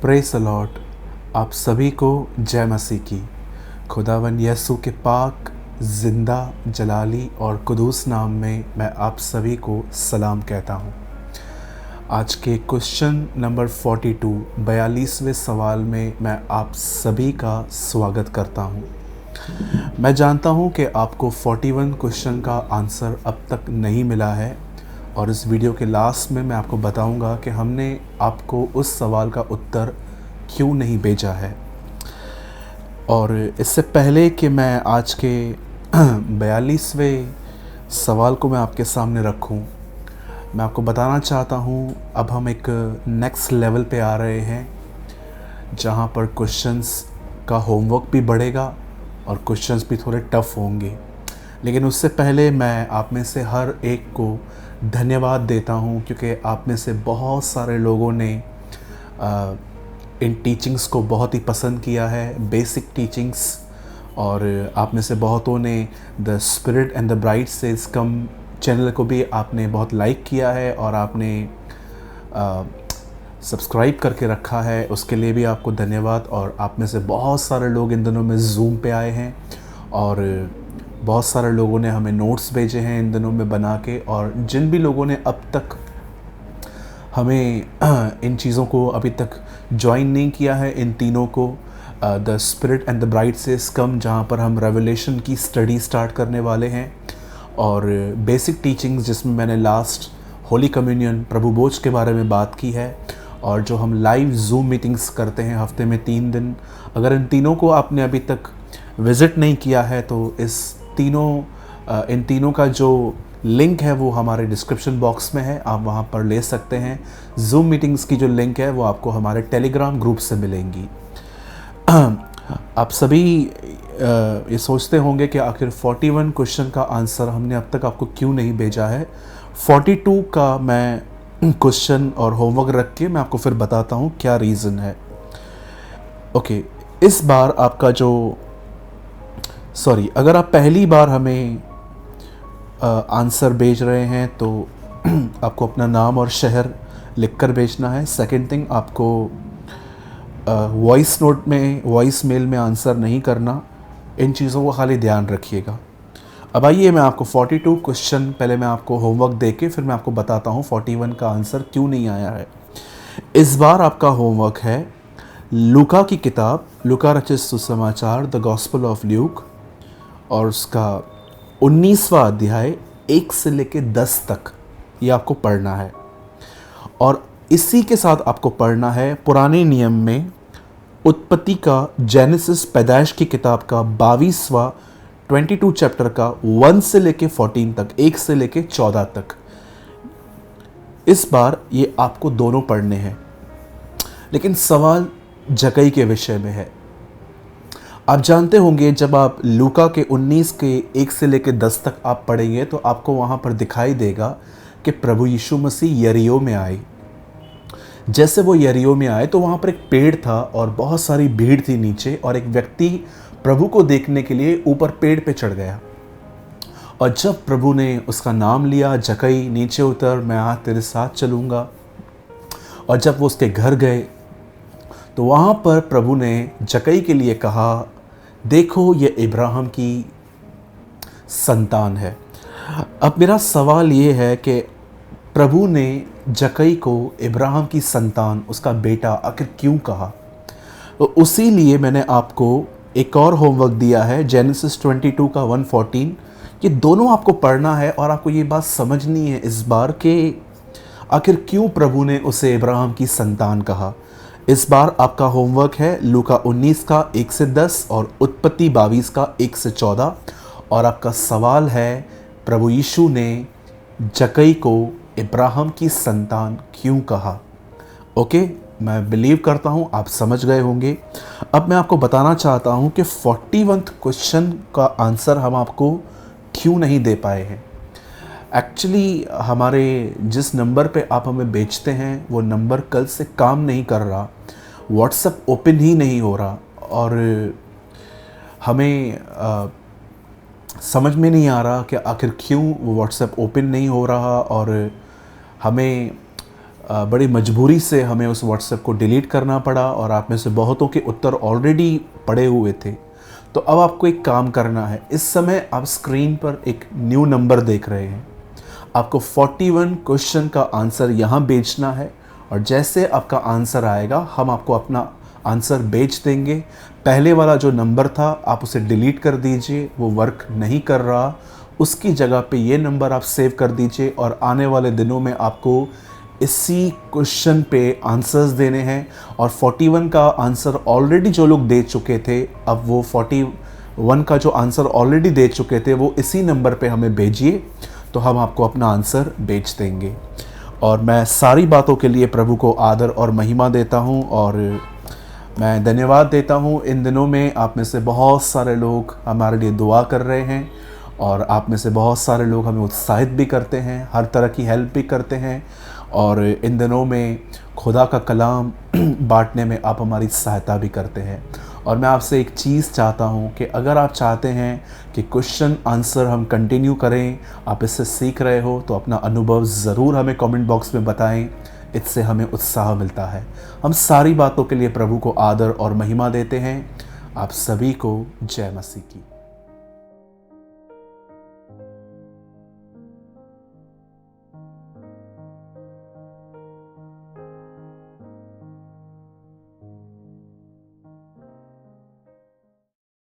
Praise the Lord. आप सभी को जय मसीह की। खुदावन यीशु के पाक ज़िंदा जलाली और कुदूस नाम में मैं आप सभी को सलाम कहता हूँ। आज के क्वेश्चन नंबर 42वें सवाल में मैं आप सभी का स्वागत करता हूँ। मैं जानता हूँ कि आपको 41 क्वेश्चन का आंसर अब तक नहीं मिला है और इस वीडियो के लास्ट में मैं आपको बताऊंगा कि हमने आपको उस सवाल का उत्तर क्यों नहीं भेजा है। और इससे पहले कि मैं आज के 42वें सवाल को मैं आपके सामने रखूं, मैं आपको बताना चाहता हूं अब हम एक नेक्स्ट लेवल पे आ रहे हैं जहां पर क्वेश्चंस का होमवर्क भी बढ़ेगा और क्वेश्चंस भी थोड़े टफ़ होंगे। लेकिन उससे पहले मैं आप में से हर एक को धन्यवाद देता हूं क्योंकि आप में से बहुत सारे लोगों ने इन टीचिंग्स को बहुत ही पसंद किया है, बेसिक टीचिंग्स। और आप में से बहुतों ने the spirit and the bright sage come channel को भी आपने बहुत लाइक किया है और आपने सब्सक्राइब करके रखा है, उसके लिए भी आपको धन्यवाद। और आप में से बहुत सारे लोग इन दिनों में ज़ूम पे आए हैं और बहुत सारे लोगों ने हमें नोट्स भेजे हैं इन दिनों में बना के। और जिन भी लोगों ने अब तक हमें इन चीज़ों को अभी तक ज्वाइन नहीं किया है, इन तीनों को, the spirit and the bright sage come, जहाँ पर हम रेवलेशन की स्टडी स्टार्ट करने वाले हैं, और बेसिक टीचिंग्स जिसमें मैंने लास्ट होली कम्युनियन प्रभु भोज के बारे में बात की है, और जो हम लाइव जूम मीटिंग्स करते हैं हफ्ते में 3 दिन। अगर इन तीनों को आपने अभी तक विज़िट नहीं किया है तो इन तीनों का जो लिंक है वो हमारे डिस्क्रिप्शन बॉक्स में है, आप वहाँ पर ले सकते हैं। जूम मीटिंग्स की जो लिंक है वो आपको हमारे टेलीग्राम ग्रुप से मिलेंगी। आप सभी ये सोचते होंगे कि आखिर 41 क्वेश्चन का आंसर हमने अब तक आपको क्यों नहीं भेजा है। 42 का मैं क्वेश्चन और होमवर्क रख के मैं आपको फिर बताता हूँ क्या रीज़न है। ओके, इस बार आपका अगर आप पहली बार हमें आंसर भेज रहे हैं तो आपको अपना नाम और शहर लिखकर भेजना है। सेकंड थिंग, आपको वॉइस मेल में आंसर नहीं करना। इन चीज़ों को खाली ध्यान रखिएगा। अब आइए मैं आपको 42 क्वेश्चन पहले मैं आपको होमवर्क दे के फिर मैं आपको बताता हूँ 41 का आंसर क्यों नहीं आया है। इस बार आपका होमवर्क है लूका की किताब, लूका रचित सुसमाचार, द गॉस्पेल ऑफ ल्यूक, और उसका 19वां अध्याय 1 से लेके 10 तक ये आपको पढ़ना है। और इसी के साथ आपको पढ़ना है पुराने नियम में उत्पत्ति का, जेनेसिस पैदाइश की किताब का 22वां 22 चैप्टर का 1 से लेके 14 तक, 1 से लेके 14 तक। इस बार ये आपको दोनों पढ़ने हैं, लेकिन सवाल जकई के विषय में है। आप जानते होंगे जब आप लूका के 19 के 1 से लेकर 10 तक आप पढ़ेंगे तो आपको वहाँ पर दिखाई देगा कि प्रभु यीशु मसीह यरीहो में आए। जैसे वो यरीहो में आए तो वहाँ पर एक पेड़ था और बहुत सारी भीड़ थी नीचे, और एक व्यक्ति प्रभु को देखने के लिए ऊपर पेड़ पे चढ़ गया। और जब प्रभु ने उसका नाम लिया, जकई नीचे उतर, मैं आज तेरे साथ चलूँगा, और जब वो उसके घर गए तो वहाँ पर प्रभु ने जकई के लिए कहा, देखो ये इब्राहिम की संतान है। अब मेरा सवाल ये है कि प्रभु ने जकई को इब्राहिम की संतान, उसका बेटा आखिर क्यों कहा? तो उसी लिए मैंने आपको एक और होमवर्क दिया है, जेनेसिस 22 का 114। ये दोनों आपको पढ़ना है और आपको ये बात समझनी है इस बार कि आखिर क्यों प्रभु ने उसे इब्राहिम की संतान कहा। इस बार आपका होमवर्क है लूका 19 का 1 से 10 और उत्पत्ति 22 का 1 से 14। और आपका सवाल है प्रभु यीशु ने जकई को इब्राहिम की संतान क्यों कहा। ओके, मैं बिलीव करता हूँ आप समझ गए होंगे। अब मैं आपको बताना चाहता हूँ कि 41 क्वेश्चन का आंसर हम आपको क्यों नहीं दे पाए हैं। एक्चुअली हमारे जिस नंबर पे आप हमें बेचते हैं वो नंबर कल से काम नहीं कर रहा, व्हाट्सएप ओपन ही नहीं हो रहा, और हमें समझ में नहीं आ रहा कि आखिर क्यों वो व्हाट्सएप ओपन नहीं हो रहा। और हमें बड़ी मजबूरी से हमें उस व्हाट्सएप को डिलीट करना पड़ा और आप में से बहुतों के उत्तर ऑलरेडी पड़े हुए थे। तो अब आपको एक काम करना है। इस समय आप स्क्रीन पर एक न्यू नंबर देख रहे हैं। आपको 41 क्वेश्चन का आंसर यहाँ भेजना है और जैसे आपका आंसर आएगा हम आपको अपना आंसर भेज देंगे। पहले वाला जो नंबर था आप उसे डिलीट कर दीजिए, वो वर्क नहीं कर रहा। उसकी जगह पे ये नंबर आप सेव कर दीजिए और आने वाले दिनों में आपको इसी क्वेश्चन पे आंसर्स देने हैं। और 41 का आंसर ऑलरेडी जो लोग दे चुके थे, अब वो 41 का जो आंसर ऑलरेडी दे चुके थे वो इसी नंबर पे हमें भेजिए, तो हम आपको अपना आंसर भेज देंगे। और मैं सारी बातों के लिए प्रभु को आदर और महिमा देता हूँ और मैं धन्यवाद देता हूँ। इन दिनों में आप में से बहुत सारे लोग हमारे लिए दुआ कर रहे हैं और आप में से बहुत सारे लोग हमें उत्साहित भी करते हैं, हर तरह की हेल्प भी करते हैं। और इन दिनों में खुदा का कलाम बांटने में आप हमारी सहायता भी करते हैं। और मैं आपसे एक चीज़ चाहता हूँ कि अगर आप चाहते हैं कि क्वेश्चन आंसर हम कंटिन्यू करें, आप इससे सीख रहे हो, तो अपना अनुभव ज़रूर हमें कमेंट बॉक्स में बताएं। इससे हमें उत्साह मिलता है। हम सारी बातों के लिए प्रभु को आदर और महिमा देते हैं। आप सभी को जय मसीह की।